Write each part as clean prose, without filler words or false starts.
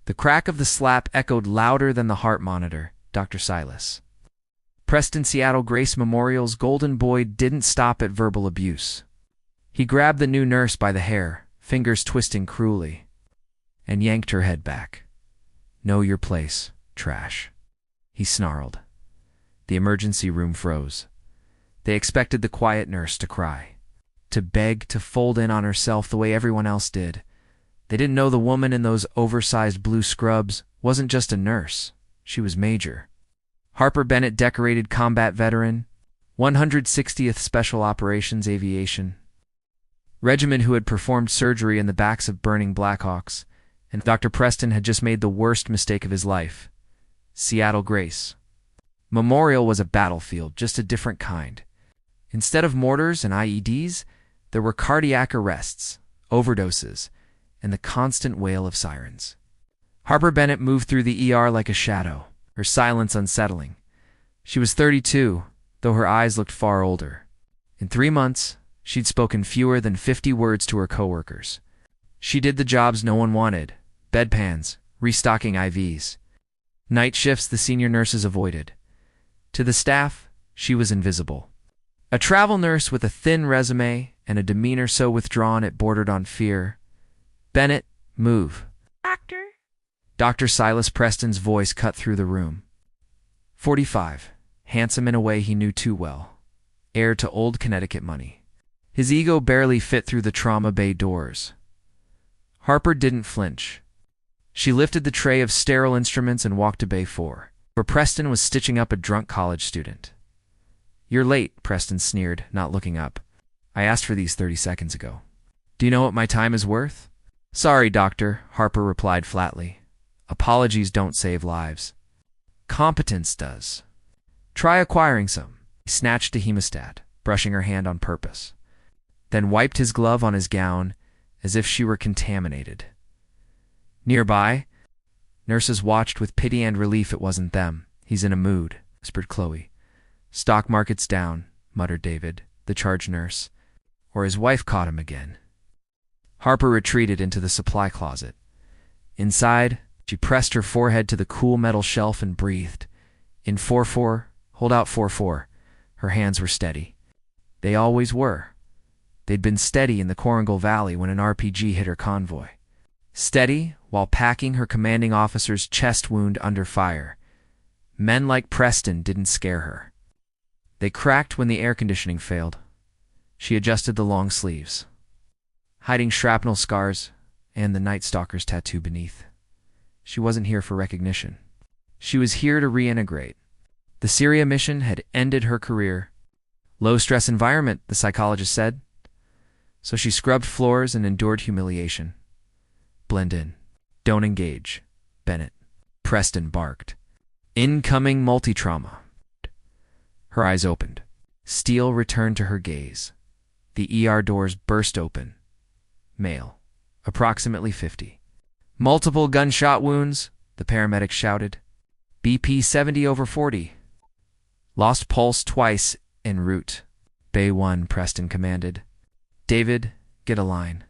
The crack of the slap echoed louder than the heart monitor. Dr. Silas. Preston Seattle Grace Memorial's golden boy didn't stop at verbal abuse. He grabbed the new nurse by the hair, fingers twisting cruelly, and yanked her head back. "Know your place, trash," he snarled. The emergency room froze. They expected the quiet nurse to cry, to beg, to fold in on herself the way everyone else did. They didn't know the woman in those oversized blue scrubs wasn't just a nurse. She was Major. Harper Bennett, decorated combat veteran, 160th Special Operations Aviation Regiment, who had performed surgery in the backs of burning Blackhawks, and Dr. Preston had just made the worst mistake of his life. Seattle Grace Memorial was a battlefield, just a different kind. Instead of mortars and IEDs, there were cardiac arrests, overdoses, and the constant wail of sirens. Harper Bennett moved through the ER like a shadow, her silence unsettling. She was 32, though her eyes looked far older. In 3 months, she'd spoken fewer than 50 words to her coworkers. She did the jobs no one wanted: bedpans, restocking IVs. Night shifts the senior nurses avoided. To the staff, she was invisible. A travel nurse with a thin resume and a demeanor so withdrawn it bordered on fear. "Bennett, move." "Doctor?" Dr. Silas Preston's voice cut through the room. 45, handsome in a way he knew too well, heir to old Connecticut money. His ego barely fit through the trauma bay doors. Harper didn't flinch. She lifted the tray of sterile instruments and walked to Bay 4, where Preston was stitching up a drunk college student. "You're late," Preston sneered, not looking up. "I asked for these 30 seconds ago. Do you know what my time is worth?" "Sorry, doctor," Harper replied flatly. "Apologies don't save lives. Competence does. Try acquiring some." He snatched a hemostat, brushing her hand on purpose, then wiped his glove on his gown as if she were contaminated. Nearby, nurses watched with pity and relief. "It wasn't them. He's in a mood," whispered Chloe. "Stock market's down," muttered David, the charge nurse. "Or his wife caught him again." Harper retreated into the supply closet. Inside, she pressed her forehead to the cool metal shelf and breathed. "In 4-4, hold out 4-4. Her hands were steady. They always were. They'd been steady in the Korangal Valley when an RPG hit her convoy. Steady while packing her commanding officer's chest wound under fire. Men like Preston didn't scare her. They cracked when the air conditioning failed. She adjusted the long sleeves, hiding shrapnel scars and the Night Stalker's tattoo beneath. She wasn't here for recognition. She was here to reintegrate. The Syria mission had ended her career. Low-stress environment, the psychologist said. So she scrubbed floors and endured humiliation. "Blend in. Don't engage, Bennett," Preston barked. "Incoming multi-trauma." Her eyes opened. Steel returned to her gaze. The ER doors burst open. Male, approximately 50. "Multiple gunshot wounds," the paramedic shouted. "BP 70/40. Lost pulse twice en route." "Bay 1, Preston commanded. "David, get a line."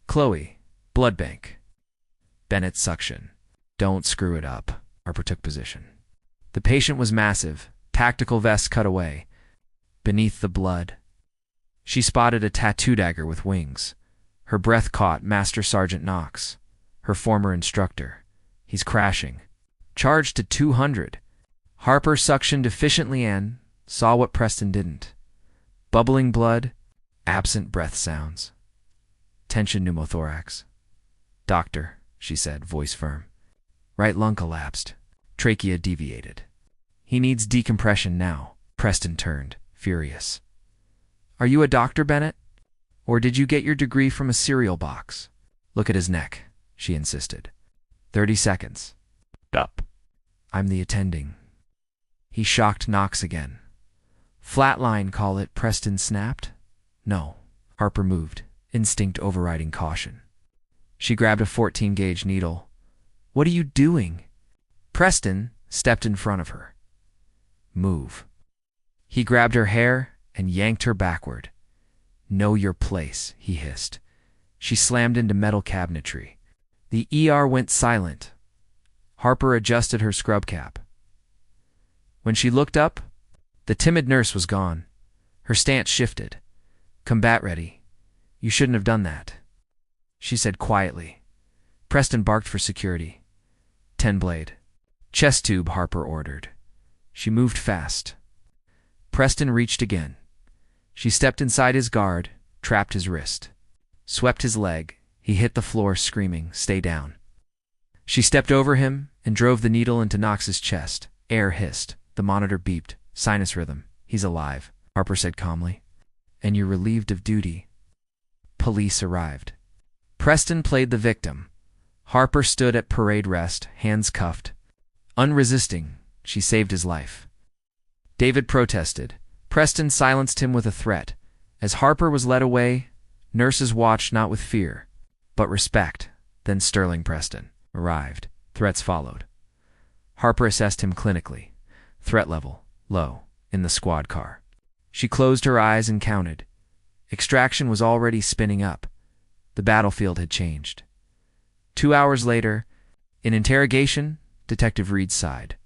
"Chloe, blood bank." Bennett, suction. "Don't screw it up." Harper took position. The patient was massive, tactical vest cut away. Beneath the blood, she spotted a tattoo dagger with wings. Her breath caught Master Sergeant Knox, her former instructor. "He's crashing." Charged to 200. Harper suctioned efficiently and saw what Preston didn't. Bubbling blood, absent breath sounds. Tension pneumothorax. "Doctor," she said, voice firm. "Right lung collapsed. Trachea deviated. He needs decompression now." Preston turned, furious. "Are you a doctor, Bennett? Or did you get your degree from a cereal box?" "Look at his neck," she insisted. 30 seconds. Up. "I'm the attending." He shocked Knox again. "Flatline, call it," Preston snapped. "No." Harper moved, instinct overriding caution. She grabbed a 14-gauge needle. "What are you doing?" Preston stepped in front of her. "Move." He grabbed her hair and yanked her backward. "Know your place," he hissed. She slammed into metal cabinetry. The ER went silent, Harper adjusted her scrub cap. When she looked up, the timid nurse was gone. Her stance shifted. "Combat ready. You shouldn't have done that," she said quietly. Preston barked for security. 10 blade. "Chest tube," Harper ordered. She moved fast. Preston reached again. She stepped inside his guard, trapped his wrist. Swept his leg. He hit the floor, screaming, "Stay down." She stepped over him and drove the needle into Knox's chest. Air hissed. The monitor beeped. "Sinus rhythm. He's alive," Harper said calmly. "And you're relieved of duty." Police arrived. Preston played the victim. Harper stood at parade rest, hands cuffed. Unresisting, she saved his life. David protested. Preston silenced him with a threat. As Harper was led away, nurses watched not with fear, but respect. Then Sterling Preston arrived. Threats followed. Harper assessed him clinically. Threat level, low, in the squad car. She closed her eyes and counted. Extraction was already spinning up. The battlefield had changed. 2 hours later, in interrogation, Detective Reed sighed.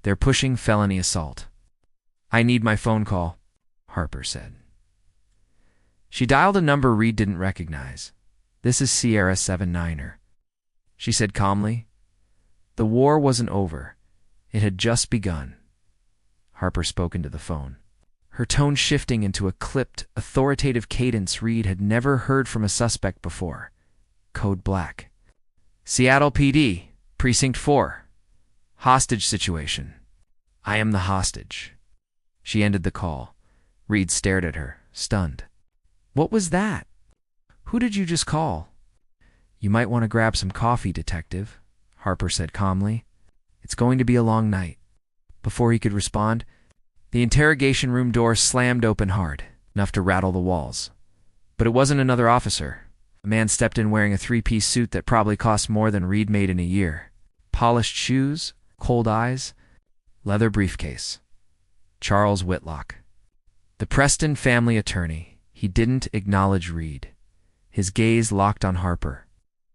"They're pushing felony assault." "I need my phone call," Harper said. She dialed a number Reed didn't recognize. "This is Sierra 79er," she said calmly. The war wasn't over. It had just begun. Harper spoke into the phone, her tone shifting into a clipped, authoritative cadence Reed had never heard from a suspect before. Code Black. "Seattle PD, Precinct 4. Hostage situation. I am the hostage." She ended the call. Reed stared at her, stunned. "What was that? Who did you just call?" "You might want to grab some coffee, Detective," Harper said calmly. "It's going to be a long night." Before he could respond, the interrogation room door slammed open hard, enough to rattle the walls. But it wasn't another officer. A man stepped in wearing a 3-piece suit that probably cost more than Reed made in a year. Polished shoes, cold eyes, leather briefcase. Charles Whitlock. The Preston family attorney. He didn't acknowledge Reed. His gaze locked on Harper.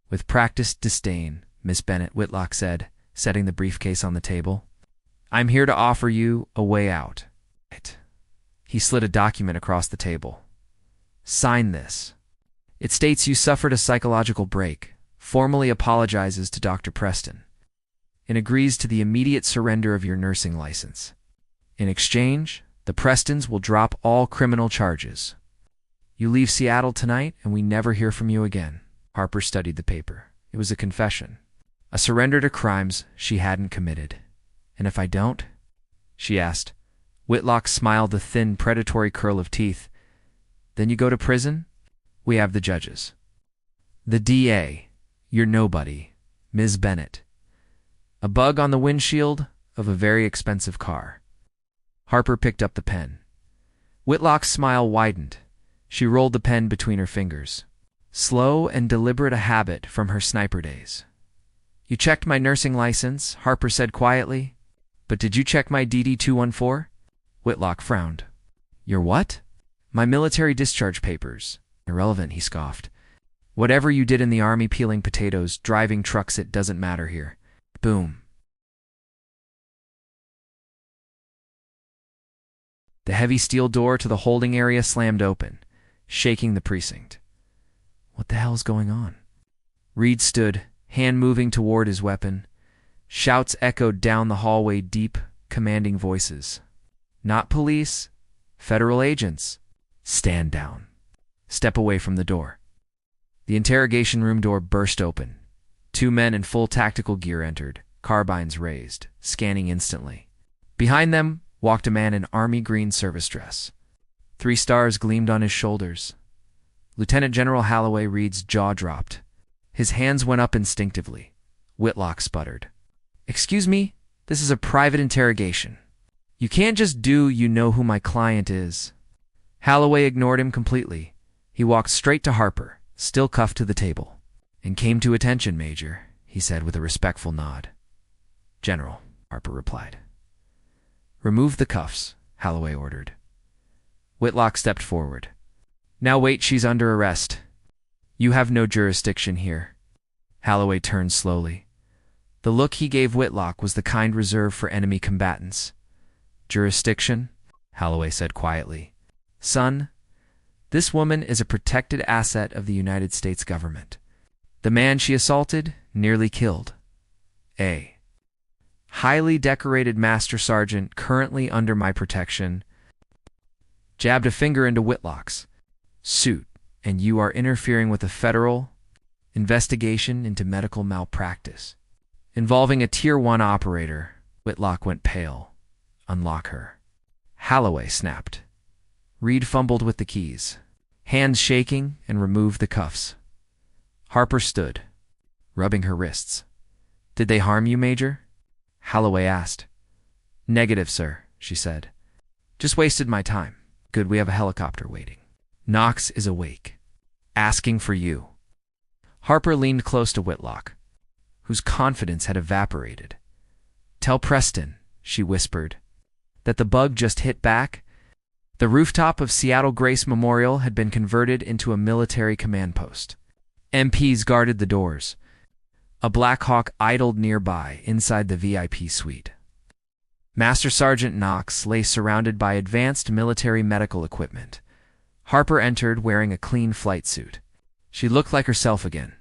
With practiced disdain, "Miss Bennett," Whitlock said, setting the briefcase on the table. "I'm here to offer you a way out." He slid a document across the table. "Sign this. It states you suffered a psychological break, formally apologizes to Dr. Preston, and agrees to the immediate surrender of your nursing license. In exchange, the Prestons will drop all criminal charges. You leave Seattle tonight, and we never hear from you again." Harper studied the paper. It was a confession. A surrender to crimes she hadn't committed. "And if I don't?" she asked. Whitlock smiled a thin, predatory curl of teeth. "Then you go to prison? We have the judges. The DA. You're nobody. Ms. Bennett. A bug on the windshield of a very expensive car." Harper picked up the pen. Whitlock's smile widened. She rolled the pen between her fingers. Slow and deliberate, a habit from her sniper days. "You checked my nursing license," Harper said quietly. "But did you check my DD-214? Whitlock frowned. "Your what?" "My military discharge papers." "Irrelevant," he scoffed. "Whatever you did in the army, peeling potatoes, driving trucks, it doesn't matter here." Boom. The heavy steel door to the holding area slammed open, shaking the precinct. What the hell's going on? Reed stood, hand moving toward his weapon. Shouts echoed down the hallway, deep, commanding voices. "Not police. Federal agents. Stand down. Step away from the door." The interrogation room door burst open. 2 men in full tactical gear entered, carbines raised, scanning instantly. Behind them walked a man in army green service dress. 3 stars gleamed on his shoulders. Lieutenant General Holloway. Reed's jaw dropped. His hands went up instinctively. Whitlock sputtered. "Excuse me, this is a private interrogation. You can't just do you know who my client is." Holloway ignored him completely. He walked straight to Harper, still cuffed to the table. "And came to attention, Major," he said with a respectful nod. "General," Harper replied. "Remove the cuffs," Holloway ordered. Whitlock stepped forward. "Now wait, she's under arrest." "You have no jurisdiction here." Holloway turned slowly. The look he gave Whitlock was the kind reserved for enemy combatants. Jurisdiction? Holloway said quietly. Son, this woman is a protected asset of the United States government. The man she assaulted, nearly killed. A highly decorated master sergeant currently under my protection, jabbed a finger into Whitlock's suit, and you are interfering with a federal investigation into medical malpractice involving a Tier 1 operator. Whitlock went pale. Unlock her. Holloway snapped. Reed fumbled with the keys, hands shaking, and removed the cuffs. Harper stood, rubbing her wrists. Did they harm you, Major? Holloway asked. Negative, sir, she said. Just wasted my time. Good, we have a helicopter waiting. Knox is awake, asking for you. Harper leaned close to Whitlock, whose confidence had evaporated. Tell Preston, she whispered, that the bug just hit back. The rooftop of Seattle Grace Memorial had been converted into a military command post. MPs guarded the doors. A Black Hawk idled nearby inside the VIP suite. Master Sergeant Knox lay surrounded by advanced military medical equipment. Harper entered wearing a clean flight suit. She looked like herself again.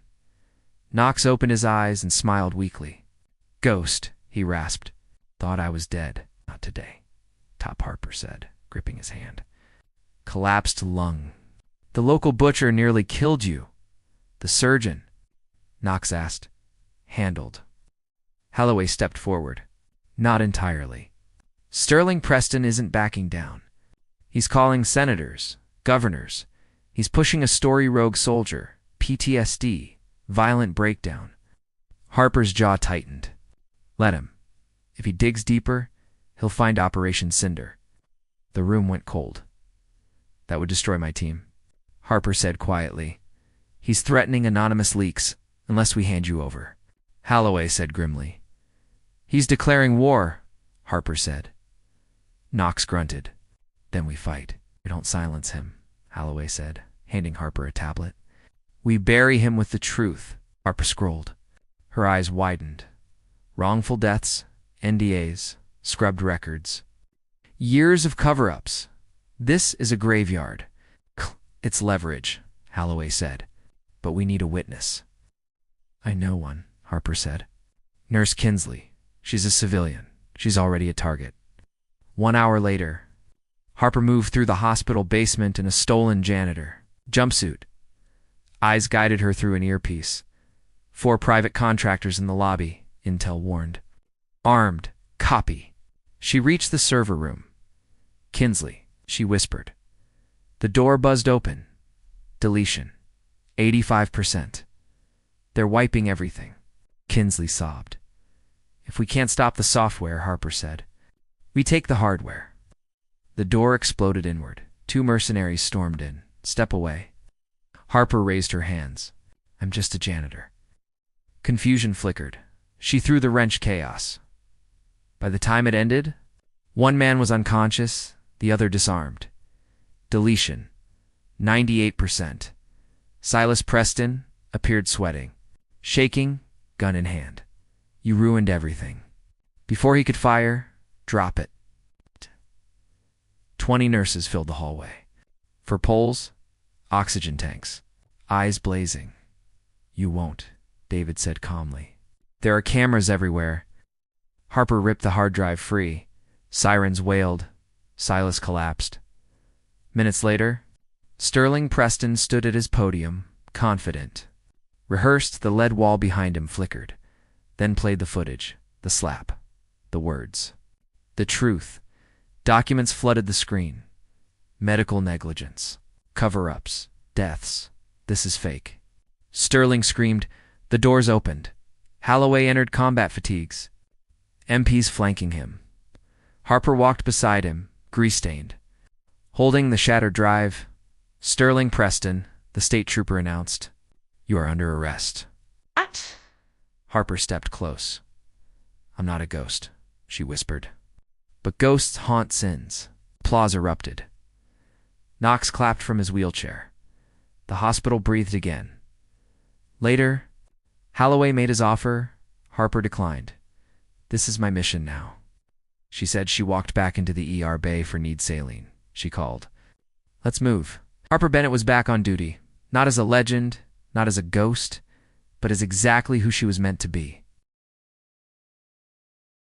Knox opened his eyes and smiled weakly. Ghost, he rasped. Thought I was dead. Not today, Top Harper said, gripping his hand. Collapsed lung. The local butcher nearly killed you. The surgeon, Knox asked. Handled. Holloway stepped forward. Not entirely. Sterling Preston isn't backing down. He's calling senators, governors. He's pushing a story rogue soldier, PTSD, violent breakdown. Harper's jaw tightened. Let him. If he digs deeper, he'll find Operation Cinder. The room went cold. That would destroy my team, Harper said quietly. He's threatening anonymous leaks, unless we hand you over. Holloway said grimly. He's declaring war, Harper said. Knox grunted. Then we fight. We don't silence him, Holloway said, handing Harper a tablet. We bury him with the truth, Harper scrolled. Her eyes widened. Wrongful deaths, NDAs, scrubbed records. Years of cover-ups. This is a graveyard. It's leverage, Holloway said. But we need a witness. I know one, Harper said. Nurse Kinsley. She's a civilian. She's already a target. 1 hour later, Harper moved through the hospital basement in a stolen janitor jumpsuit. Eyes guided her through an earpiece. 4 private contractors in the lobby, Intel warned. Armed. Copy. She reached the server room. Kinsley, she whispered. The door buzzed open. Deletion. 85%. They're wiping everything. Kinsley sobbed. If we can't stop the software, Harper said, we take the hardware. The door exploded inward. 2 mercenaries stormed in. Step away. Harper raised her hands. I'm just a janitor. Confusion flickered. She threw the wrench chaos. By the time it ended, 1 man was unconscious, the other disarmed. Deletion. 98%. Silas Preston appeared sweating, shaking, gun in hand. You ruined everything. Before he could fire, drop it. 20 nurses filled the hallway. For poles, oxygen tanks, eyes blazing. You won't, David said calmly. There are cameras everywhere. Harper ripped the hard drive free. Sirens wailed. Silas collapsed. Minutes later, Sterling Preston stood at his podium, confident. Rehearsed, the lead wall behind him flickered. Then played the footage, the slap, the words. The truth. Documents flooded the screen. Medical negligence. Cover-ups. Deaths. This is fake. Sterling screamed. The doors opened. Holloway entered combat fatigues. MPs flanking him. Harper walked beside him, grease-stained. Holding the shattered drive, Sterling Preston, the state trooper announced, You are under arrest. What? Harper stepped close. I'm not a ghost, she whispered. But ghosts haunt sins. Applause erupted. Knox clapped from his wheelchair. The hospital breathed again. Later, Holloway made his offer. Harper declined. "This is my mission now," she said. She walked back into the ER bay for need saline. She called. "Let's move." Harper Bennett was back on duty, not as a legend, not as a ghost, but as exactly who she was meant to be.